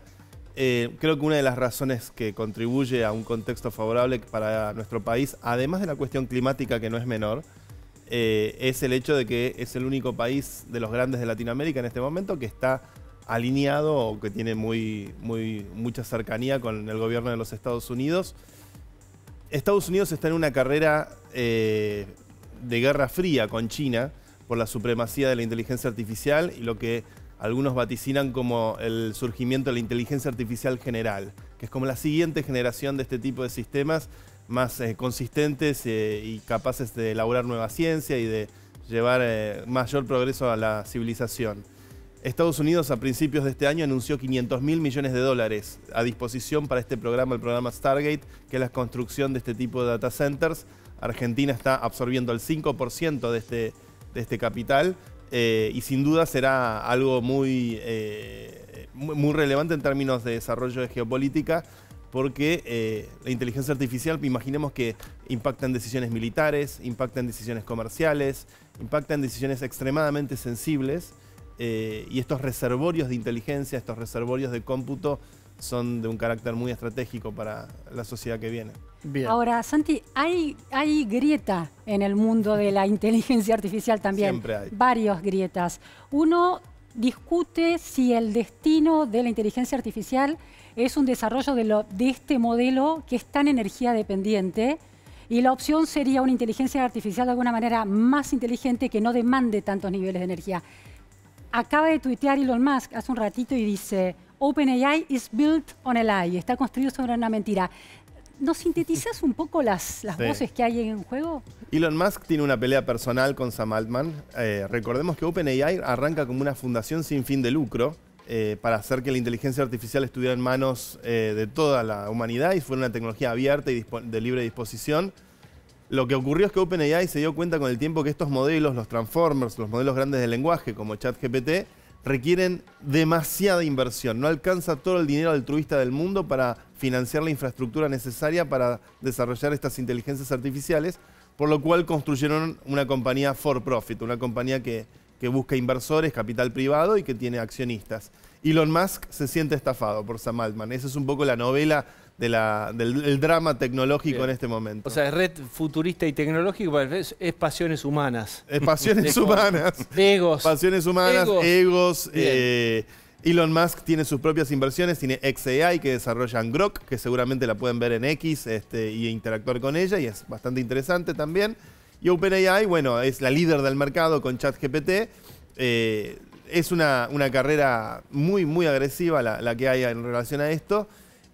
Creo que una de las razones que contribuye a un contexto favorable para nuestro país, además de la cuestión climática que no es menor, es el hecho de que es el único país de los grandes de Latinoamérica en este momento que está alineado o que tiene mucha cercanía con el gobierno de los Estados Unidos. Estados Unidos está en una carrera de guerra fría con China por la supremacía de la inteligencia artificial y lo que algunos vaticinan como el surgimiento de la inteligencia artificial general, que es como la siguiente generación de este tipo de sistemas más consistentes y capaces de elaborar nueva ciencia y de llevar mayor progreso a la civilización. Estados Unidos a principios de este año anunció 500.000 millones de dólares a disposición para este programa, el programa Stargate, que es la construcción de este tipo de data centers. Argentina está absorbiendo el 5% de este capital y sin duda será algo muy relevante en términos de desarrollo de geopolítica, porque la inteligencia artificial, imaginemos que impacta en decisiones militares, impacta en decisiones comerciales, impacta en decisiones extremadamente sensibles. Y estos reservorios de inteligencia, estos reservorios de cómputo son de un carácter muy estratégico para la sociedad que viene. Bien. Ahora, Santi, hay grieta en el mundo de la inteligencia artificial también. Siempre hay. Varias grietas. Uno discute si el destino de la inteligencia artificial es un desarrollo de este modelo que es tan energía dependiente, y la opción sería una inteligencia artificial de alguna manera más inteligente que no demande tantos niveles de energía. Acaba de tuitear Elon Musk hace un ratito y dice: OpenAI is built on a lie, está construido sobre una mentira. ¿Nos sintetizás un poco las voces que hay en juego? Elon Musk tiene una pelea personal con Sam Altman. Recordemos que OpenAI arranca como una fundación sin fin de lucro para hacer que la inteligencia artificial estuviera en manos de toda la humanidad y fuera una tecnología abierta y de libre disposición. Lo que ocurrió es que OpenAI se dio cuenta con el tiempo que estos modelos, los Transformers, los modelos grandes de lenguaje como ChatGPT, requieren demasiada inversión. No alcanza todo el dinero altruista del mundo para financiar la infraestructura necesaria para desarrollar estas inteligencias artificiales, por lo cual construyeron una compañía for profit, una compañía que busca inversores, capital privado y que tiene accionistas. Elon Musk se siente estafado por Sam Altman. Esa es un poco la novela del drama tecnológico en este momento. O sea, es red futurista y tecnológico, es pasiones humanas. Es pasiones humanas. Egos. Pasiones humanas, egos. Elon Musk tiene sus propias inversiones, tiene xAI que desarrollan Grok, que seguramente la pueden ver en X y interactuar con ella, y es bastante interesante también. Y OpenAI, bueno, es la líder del mercado con ChatGPT. Es una carrera muy, muy agresiva la que hay en relación a esto.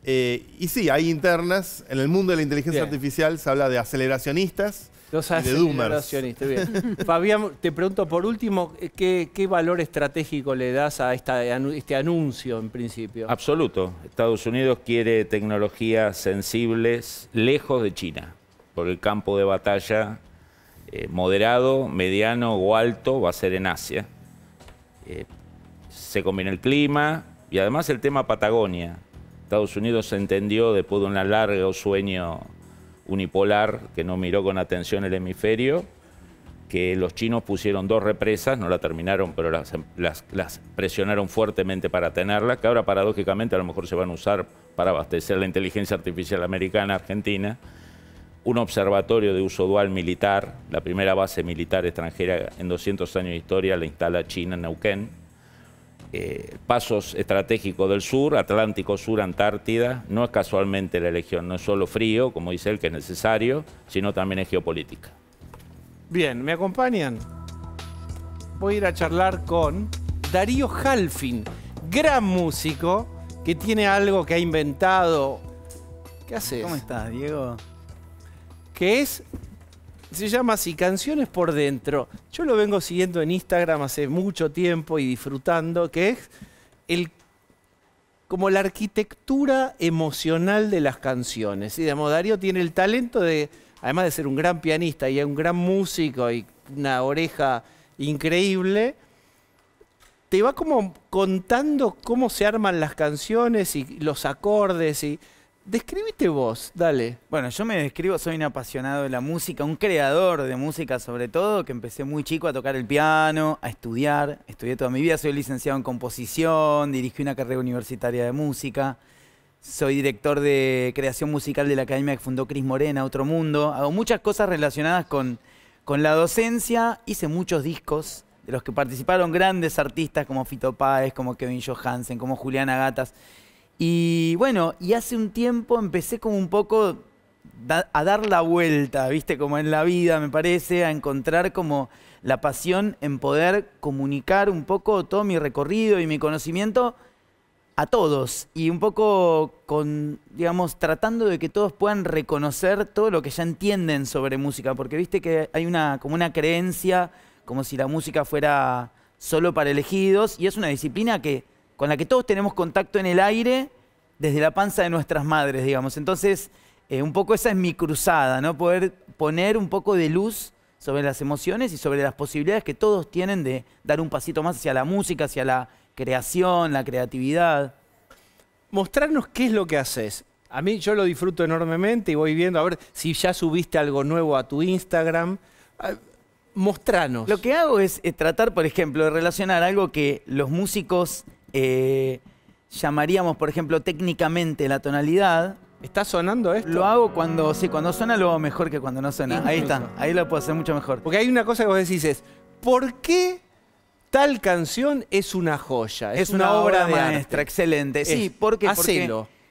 Y sí, hay internas. En el mundo de la inteligencia artificial se habla de aceleracionistas y de doomers. Bien. Fabián, te pregunto por último, ¿qué valor estratégico le das a este anuncio en principio? Absoluto. Estados Unidos quiere tecnologías sensibles lejos de China, por el campo de batalla moderado, mediano o alto va a ser en Asia. Se combina el clima y además el tema Patagonia. Estados Unidos se entendió después de un largo sueño unipolar que no miró con atención el hemisferio, que los chinos pusieron 2 represas, no la terminaron, pero las presionaron fuertemente para tenerlas, que ahora paradójicamente a lo mejor se van a usar para abastecer la inteligencia artificial americana, argentina. Un observatorio de uso dual militar, la primera base militar extranjera en 200 años de historia, la instala China en Neuquén. Pasos estratégicos del sur, Atlántico Sur, Antártida. No es casualmente la elección, no es solo frío, como dice él, que es necesario, sino también es geopolítica. Bien, ¿me acompañan? Voy a ir a charlar con Darío Halfin, gran músico, que tiene algo que ha inventado. ¿Qué haces? ¿Cómo estás, Diego? Que se llama así, Canciones por Dentro. Yo lo vengo siguiendo en Instagram hace mucho tiempo y disfrutando, que es como la arquitectura emocional de las canciones. ¿Sí? Digamos, Darío tiene el talento de, además de ser un gran pianista y un gran músico y una oreja increíble, te va como contando cómo se arman las canciones y los acordes y... Describite vos, dale. Bueno, yo me describo, soy un apasionado de la música, un creador de música sobre todo, que empecé muy chico a tocar el piano, a estudiar. Estudié toda mi vida, soy licenciado en composición, dirigí una carrera universitaria de música. Soy director de creación musical de la academia que fundó Cris Morena, Otro Mundo. Hago muchas cosas relacionadas con la docencia. Hice muchos discos de los que participaron grandes artistas como Fito Páez, como Kevin Johansen, como Juliana Gatas. Y bueno, y hace un tiempo empecé como un poco a dar la vuelta, ¿viste? Como en la vida, me parece, a encontrar como la pasión en poder comunicar un poco todo mi recorrido y mi conocimiento a todos. Y un poco digamos, tratando de que todos puedan reconocer todo lo que ya entienden sobre música. Porque viste que hay como una creencia, como si la música fuera solo para elegidos. Y es una disciplina con la que todos tenemos contacto en el aire desde la panza de nuestras madres, digamos. Entonces, un poco esa es mi cruzada, ¿no? Poder poner un poco de luz sobre las emociones y sobre las posibilidades que todos tienen de dar un pasito más hacia la música, hacia la creación, la creatividad. Mostrarnos qué es lo que haces. A mí yo lo disfruto enormemente y voy viendo, a ver si ya subiste algo nuevo a tu Instagram. Mostranos. Lo que hago es tratar, por ejemplo, de relacionar algo que los músicos llamaríamos, por ejemplo, técnicamente la tonalidad. ¿Está sonando esto? Lo hago cuando suena lo hago mejor que cuando no suena. Ahí está, ahí lo puedo hacer mucho mejor. Porque hay una cosa que vos decís es, ¿por qué tal canción es una joya? Es una obra maestra, excelente. Sí, porque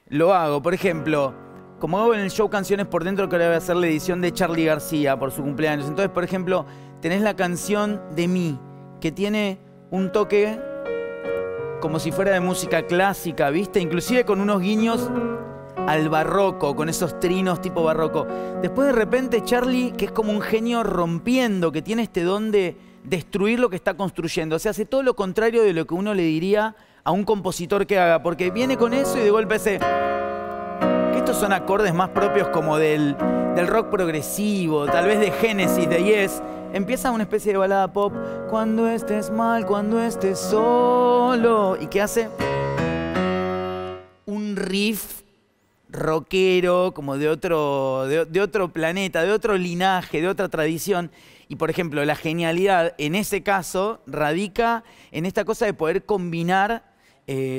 lo hago. Por ejemplo, como hago en el show Canciones por Dentro, que ahora voy a hacer la edición de Charly García por su cumpleaños. Entonces, por ejemplo, tenés la canción de Mí, que tiene un toque como si fuera de música clásica, ¿viste? Inclusive con unos guiños al barroco, con esos trinos tipo barroco. Después de repente Charlie, que es como un genio rompiendo, que tiene este don de destruir lo que está construyendo. O sea, hace todo lo contrario de lo que uno le diría a un compositor que haga, porque viene con eso y de golpe hace... Que estos son acordes más propios como del rock progresivo, tal vez de Genesis, de Yes. Empieza una especie de balada pop. Cuando estés mal, cuando estés solo. ¿Y qué hace? Un riff rockero, como de otro planeta, de otro linaje, de otra tradición. Y, por ejemplo, la genialidad en ese caso radica en esta cosa de poder combinar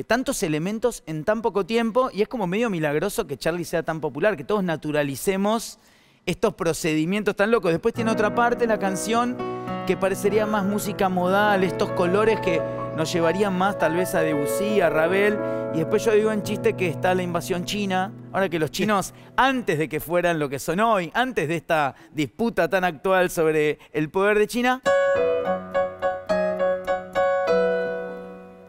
tantos elementos en tan poco tiempo, y es como medio milagroso que Charlie sea tan popular, que todos naturalicemos estos procedimientos tan locos. Después tiene otra parte la canción que parecería más música modal, estos colores que nos llevarían más tal vez a Debussy, a Ravel, y después yo digo en chiste que está la invasión china, ahora que los chinos, antes de que fueran lo que son hoy, antes de esta disputa tan actual sobre el poder de China...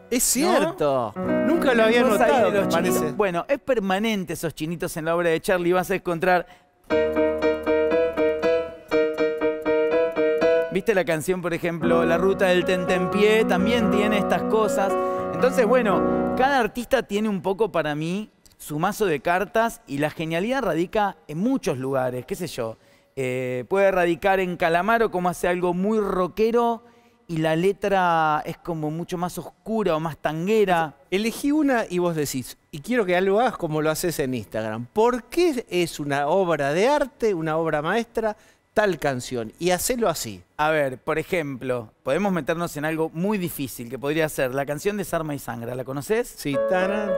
Es cierto. ¿No? Nunca lo había notado, me parece. Bueno, es permanente esos chinitos en la obra de Charlie. Vas a encontrar... ¿Viste la canción, por ejemplo, La Ruta del Tentempié? También tiene estas cosas. Entonces, bueno, cada artista tiene un poco, para mí, su mazo de cartas, y la genialidad radica en muchos lugares. ¿Qué sé yo? Puede radicar en Calamaro, como hace algo muy rockero, y la letra es como mucho más oscura o más tanguera. Elegí una y vos decís, y quiero que lo hagas como lo haces en Instagram. ¿Por qué es una obra de arte, una obra maestra, tal canción? Y hacelo así. A ver, por ejemplo, podemos meternos en algo muy difícil, que podría ser la canción de Sarma y Sangra. ¿La conoces? Sí, taran.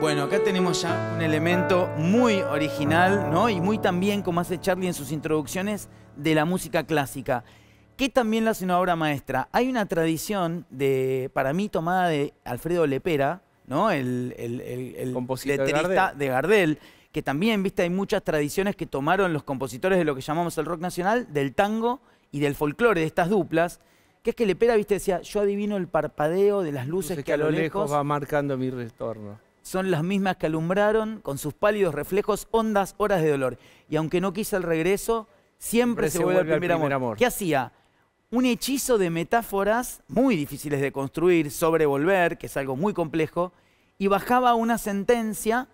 Bueno, acá tenemos ya un elemento muy original, ¿no? Y muy también, como hace Charlie en sus introducciones, de la música clásica, que también lo hace una obra maestra. Hay una tradición, para mí, tomada de Alfredo Lepera, ¿no? El letrista de Gardel, que también, viste, hay muchas tradiciones que tomaron los compositores de lo que llamamos el rock nacional, del tango y del folclore, de estas duplas, que es que Lepera, viste, decía, yo adivino el parpadeo de las luces que a lo lejos va marcando mi retorno. Son las mismas que alumbraron con sus pálidos reflejos hondas horas de dolor. Y aunque no quise el regreso, siempre se vuelve al primer amor. ¿Qué hacía? Un hechizo de metáforas muy difíciles de construir sobre volver, que es algo muy complejo, y bajaba una sentencia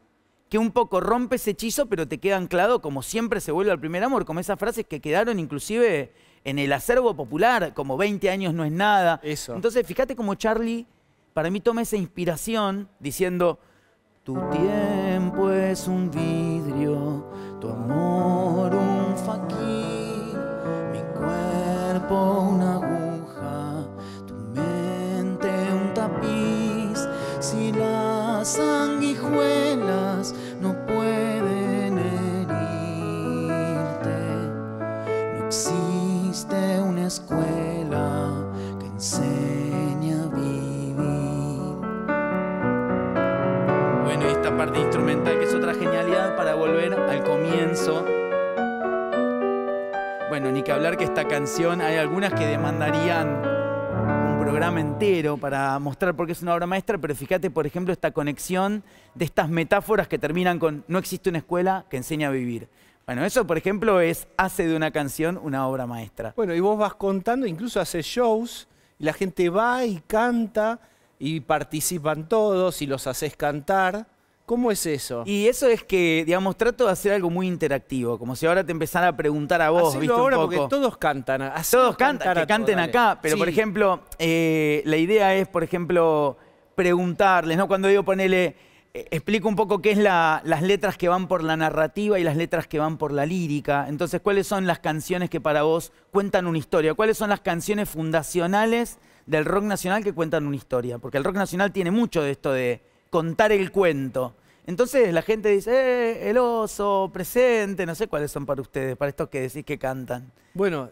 que un poco rompe ese hechizo, pero te queda anclado como siempre se vuelve al primer amor, como esas frases que quedaron inclusive en el acervo popular, como 20 años no es nada. Eso. Entonces, fíjate cómo Charlie, para mí, toma esa inspiración diciendo... Tu tiempo es un vidrio, tu amor un faquir, mi cuerpo una aguja, tu mente un tapiz. Si las sanguijuelas no pueden herirte, no existe una escuela que enseñe a vivir. Bueno, y esta parte instrumental, que es otra genialidad para volver al comienzo. Bueno, ni que hablar que esta canción, hay algunas que demandarían un programa entero para mostrar por qué es una obra maestra, pero fíjate, por ejemplo, esta conexión de estas metáforas que terminan con no existe una escuela que enseña a vivir. Bueno, eso, por ejemplo, hace de una canción una obra maestra. Bueno, y vos vas contando, incluso haces shows, y la gente va y canta, y participan todos, y los haces cantar. ¿Cómo es eso? Y eso es que, digamos, trato de hacer algo muy interactivo, como si ahora te empezara a preguntar a vos, Hacelo ¿viste? ahora un poco. porque todos cantan. Todos cantan, que canten acá, pero sí. Por ejemplo, la idea es, por ejemplo, preguntarles, ¿no? Cuando digo ponele, explico un poco qué es las letras que van por la narrativa y las letras que van por la lírica. Entonces, ¿cuáles son las canciones que para vos cuentan una historia? ¿Cuáles son las canciones fundacionales del rock nacional que cuentan una historia? Porque el rock nacional tiene mucho de esto de contar el cuento. Entonces la gente dice, el oso, presente, no sé cuáles son para ustedes, para estos que decís que cantan. Bueno,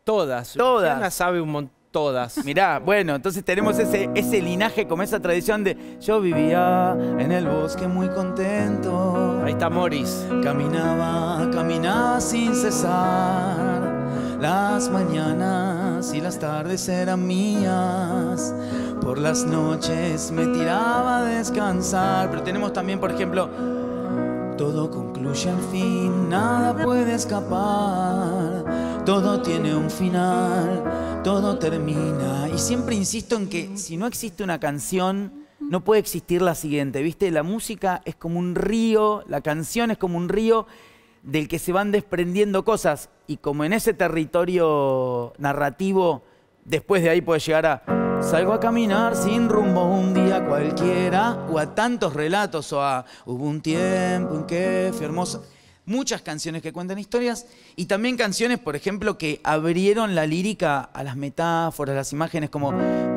todas. Todas. Luciana sabe un montón. Todas. Mirá, bueno, entonces tenemos ese linaje, como esa tradición de yo vivía en el bosque muy contento. Ahí está Morris. Caminaba sin cesar. Las mañanas mías y las tardes eran mías. Por las noches me tiraba a descansar. Pero tenemos también, por ejemplo, todo concluye al fin, nada puede escapar. Todo tiene un final, todo termina. Y siempre insisto en que si no existe una canción, no puede existir la siguiente, ¿viste? La música es como un río, la canción es como un río del que se van desprendiendo cosas. Y como en ese territorio narrativo, después de ahí puede llegar a salgo a caminar sin rumbo un día cualquiera, o a tantos relatos, o a hubo un tiempo en que fui hermosa. Muchas canciones que cuentan historias y también canciones, por ejemplo, que abrieron la lírica a las metáforas, las imágenes, como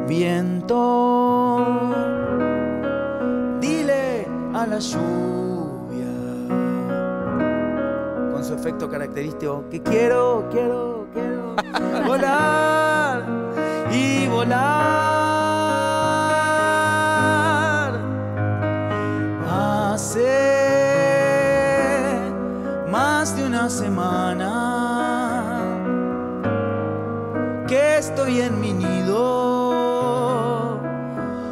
viento, dile a la lluvia, con su efecto característico, que quiero volar y volar. Hace más de una semana que estoy en mi nido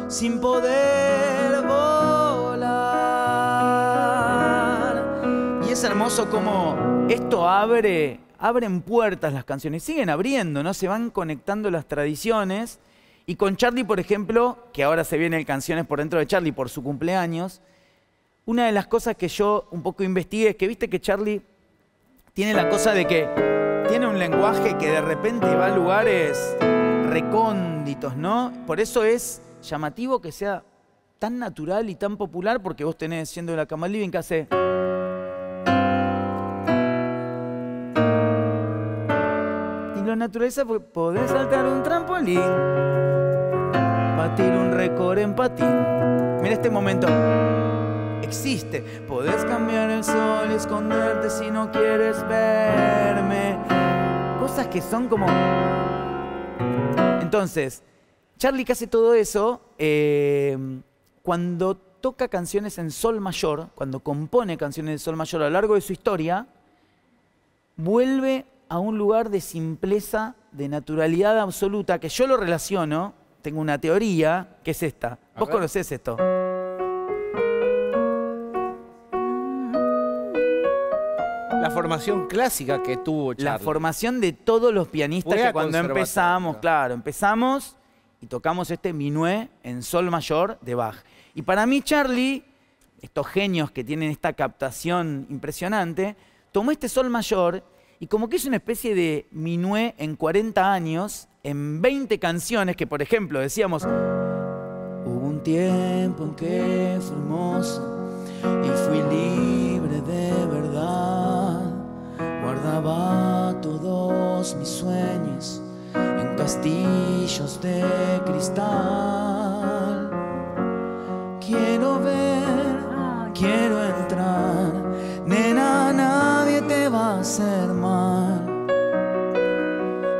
sin poder volar. Y es hermoso como esto abren puertas las canciones, siguen abriendo, ¿no? Se van conectando las tradiciones. Y con Charly, por ejemplo, que ahora se viene el Canciones por Dentro de Charly por su cumpleaños, una de las cosas que yo un poco investigué es que viste que Charly tiene la cosa de que tiene un lenguaje que de repente va a lugares recónditos, ¿no? Por eso es llamativo que sea tan natural y tan popular, porque vos tenés, siendo de la Cama Living, que hace... Y lo naturaleza, podés saltar un trampolín, batir un récord en patín. Mira este momento. Existe. Podés cambiar el sol y esconderte si no quieres verme. Cosas que son como... Entonces, Charly, que hace todo eso, cuando toca canciones en sol mayor, cuando compone canciones en sol mayor a lo largo de su historia, vuelve a un lugar de simpleza, de naturalidad absoluta, que yo lo relaciono, tengo una teoría, que es esta. ¿Vos conocés esto? La formación clásica que tuvo Charly. La formación de todos los pianistas que cuando empezamos, claro, empezamos y tocamos este minué en sol mayor de Bach. Y para mí Charly, estos genios que tienen esta captación impresionante, tomó este sol mayor y como que es una especie de minué en 40 años, en 20 canciones que, por ejemplo, decíamos, hubo un tiempo en que fue hermoso y fui libre de verdad. Guardaba todos mis sueños en castillos de cristal. Quiero ver, quiero entrar, nena, nadie te va a hacer mal,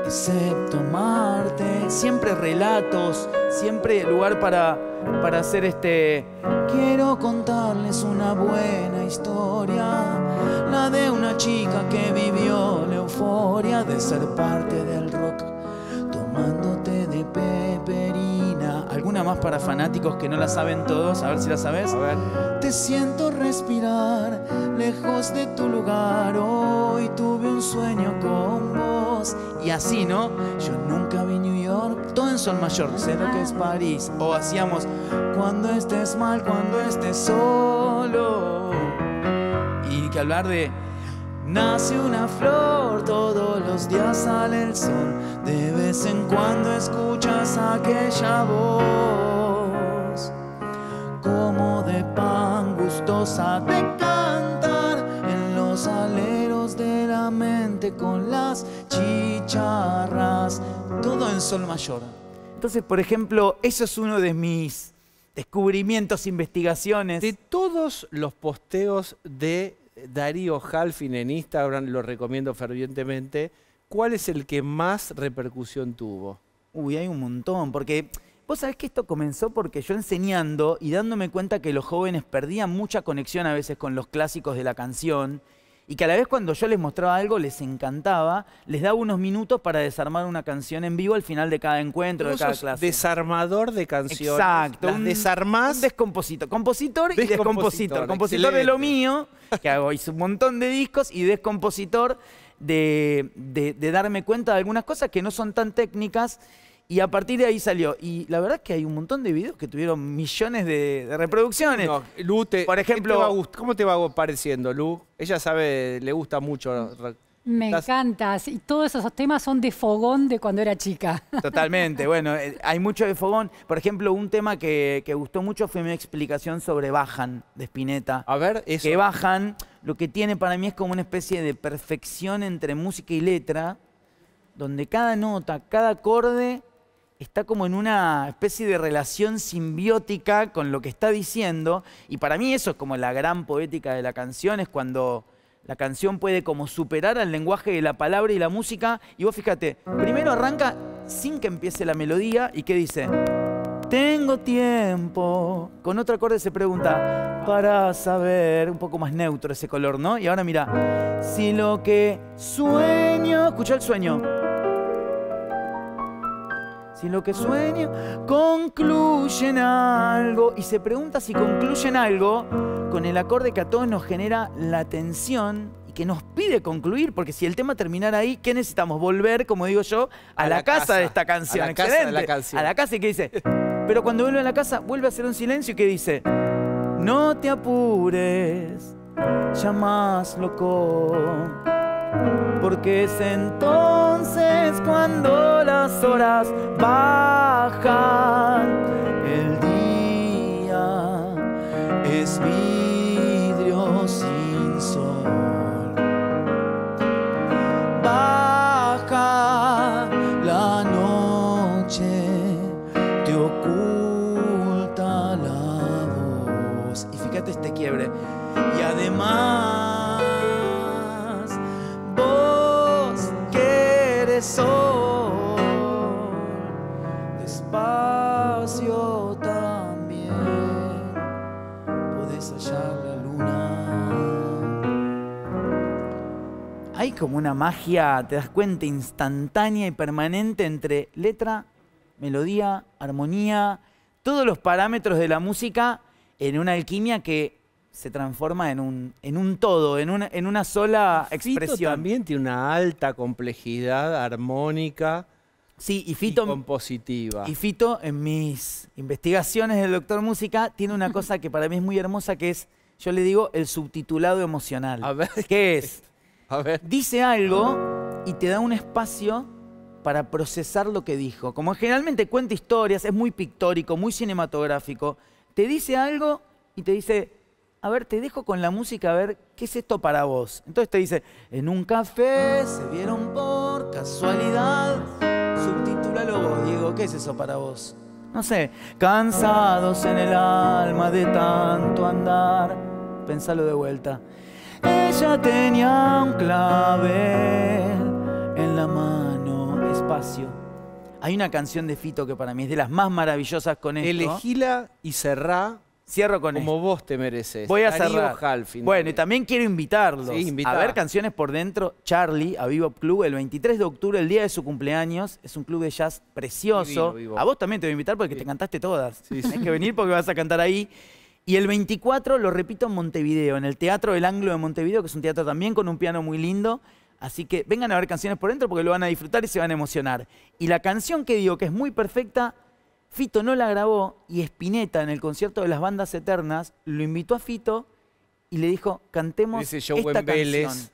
excepto Marte. Siempre relatos, siempre lugar para hacer quiero contarles una buena historia, la de una chica que vivió la euforia de ser parte del rock, tomándote de peperina. ¿Alguna más para fanáticos que no la saben todos? A ver si la sabes. A ver. Te siento respirar lejos de tu lugar, hoy tuve un sueño con vos. Y así, ¿no? Yo nunca vi New York, todo en sol mayor, sé lo que es París. O hacíamos cuando estés mal, cuando estés solo. Y que hablar de nace una flor, todos los días sale el sol, de vez en cuando escuchas aquella voz, como de pan gustosa de cantar en los aleros de la mente con las chicharras, todo en sol mayor. Entonces, por ejemplo, eso es uno de mis descubrimientos, investigaciones. De todos los posteos de Darío Halfin en Instagram, lo recomiendo fervientemente, ¿cuál es el que más repercusión tuvo? Uy, hay un montón, porque vos sabés que esto comenzó porque yo enseñando y dándome cuenta que los jóvenes perdían mucha conexión a veces con los clásicos de la canción y que a la vez cuando yo les mostraba algo les encantaba, les daba unos minutos para desarmar una canción en vivo al final de cada encuentro, de cada clase. Desarmador de canciones. Exacto. Las desarmás. Un descompositor. Compositor y descompositor. Compositor de lo mío, que hago, hice un montón de discos, y descompositor de darme cuenta de algunas cosas que no son tan técnicas. Y a partir de ahí salió. Y la verdad es que hay un montón de videos que tuvieron millones de reproducciones. No, Lu, por ejemplo, ¿cómo te va pareciendo, Lu? Ella sabe, le gusta mucho. Me encanta. Y todos esos temas son de fogón de cuando era chica. Totalmente. Bueno, hay mucho de fogón. Por ejemplo, un tema que gustó mucho fue mi explicación sobre Bajan, de Spinetta. A ver, eso. Que Bajan, lo que tiene para mí es como una especie de perfección entre música y letra, donde cada nota, cada acorde está como en una especie de relación simbiótica con lo que está diciendo. Y para mí eso es como la gran poética de la canción, es cuando la canción puede como superar al lenguaje de la palabra y la música. Y vos fíjate, primero arranca sin que empiece la melodía, ¿y qué dice? Tengo tiempo. Con otro acorde se pregunta, para saber, un poco más neutro ese color, ¿no? Y ahora mira, si lo que sueño, escucha el sueño. Si lo que sueño concluye en algo, y se pregunta si concluye en algo con el acorde que a todos nos genera la tensión y que nos pide concluir, porque si el tema terminara ahí, ¿qué necesitamos? Volver, como digo yo, a la casa de esta canción. A la casa de la canción. A la casa, y que dice, pero cuando vuelve a la casa, vuelve a hacer un silencio y que dice, no te apures, ya más loco. Porque es entonces cuando las horas bajan, el día es vidrio sin sol. Baja la noche, te oculta la voz. Y fíjate este quiebre. Y además sol, despacio también podés hallar la luna. Hay como una magia, te das cuenta, instantánea y permanente entre letra, melodía, armonía, todos los parámetros de la música en una alquimia que se transforma en un todo, en una sola expresión. Fito también tiene una alta complejidad armónica, sí, y compositiva. Y Fito, en mis investigaciones del Doctor Música, tiene una cosa que para mí es muy hermosa, que es, yo le digo, el subtitulado emocional. A ver, ¿qué es? A ver. Dice algo y te da un espacio para procesar lo que dijo. Como generalmente cuenta historias, es muy pictórico, muy cinematográfico. Te dice algo y te dice, a ver, te dejo con la música, a ver, ¿qué es esto para vos? Entonces te dice, en un café se vieron por casualidad. Subtitúlalo vos, Diego, ¿qué es eso para vos? No sé, cansados en el alma de tanto andar. Pensalo de vuelta. Ella tenía un clavel en la mano, espacio. Hay una canción de Fito que para mí es de las más maravillosas con esto. Elegíla y cerrá. Cierro con como vos te mereces. Voy a Darío cerrar. Halfin. Bueno, y también quiero invitarlos a ver Canciones por Dentro. Charlie, a Vivo Club, el 23 de octubre, el día de su cumpleaños. Es un club de jazz precioso. Vivo. A vos también te voy a invitar porque te cantaste todas. Sí, sí. Tenés que venir porque vas a cantar ahí. Y el 24 lo repito en Montevideo, en el Teatro del Anglo de Montevideo, que es un teatro también con un piano muy lindo. Así que vengan a ver Canciones por Dentro porque lo van a disfrutar y se van a emocionar. Y la canción que digo que es muy perfecta, Fito no la grabó y Spinetta en el concierto de las Bandas Eternas lo invitó a Fito y le dijo, cantemos ese show esta en Vélez canción.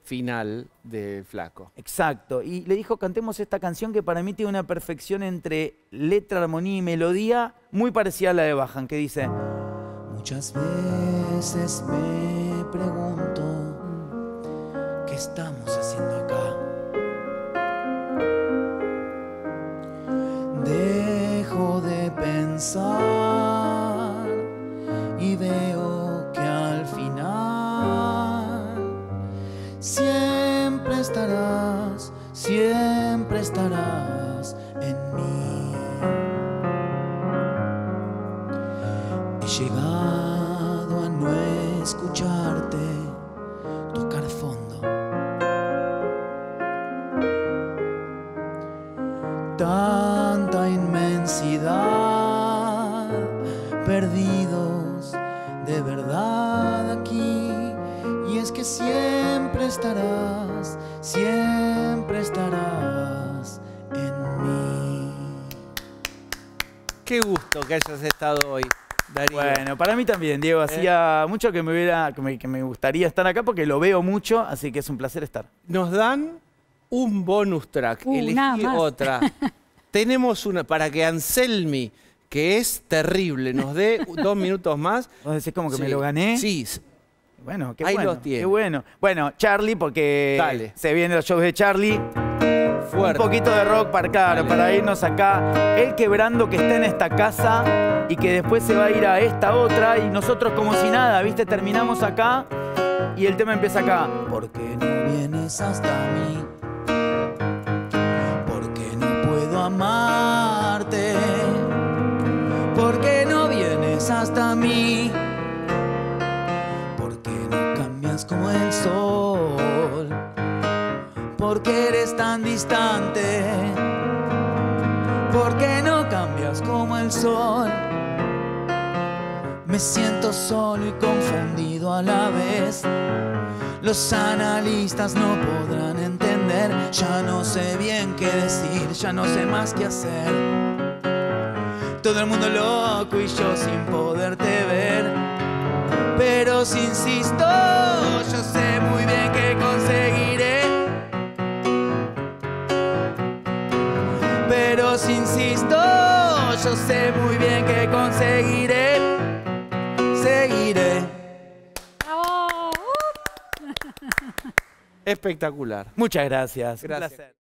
Final del Flaco. Exacto. Y le dijo, cantemos esta canción que para mí tiene una perfección entre letra, armonía y melodía muy parecida a la de Bajan, que dice, muchas veces me pregunto, ¿qué estamos haciendo acá? Dejo de pensar y veo que al final siempre estarás en mí. He llegado a no escucharte, tus felicidad, perdidos de verdad aquí. Y es que siempre estarás en mí. Qué gusto que hayas estado hoy, Darío. Bueno, para mí también, Diego. Hacía mucho que me gustaría estar acá porque lo veo mucho, así que es un placer estar. Nos dan un bonus track. Nada Elegí más. otra. Tenemos una para que Anselmi, que es terrible, nos dé 2 minutos más. ¿Vos decís como que Sí, me lo gané? Sí. Bueno, qué Ahí bueno. los tiene. Qué bueno. Bueno, Charlie, porque Dale. se vienen los shows de Charlie. Fuerte. Un poquito de rock para irnos acá. El quebrando que está en esta casa y que después se va a ir a esta otra. Y nosotros como si nada, ¿viste? Terminamos acá y el tema empieza acá. ¿Por qué no vienes hasta mí? ¿Por qué no puedo amarte? ¿Por qué no vienes hasta mí? ¿Por qué no cambias como el sol? ¿Por qué eres tan distante? ¿Por qué no cambias como el sol? Me siento solo y confundido a la vez. Los analistas no podrán entender. Ya no sé bien qué decir, ya no sé más qué hacer. Todo el mundo loco y yo sin poderte ver. Pero si insisto, yo sé muy bien que conseguiré. Pero si insisto, yo sé muy bien que conseguiré. Seguiré. ¡Bravo! Espectacular. Muchas gracias. Gracias. Un placer.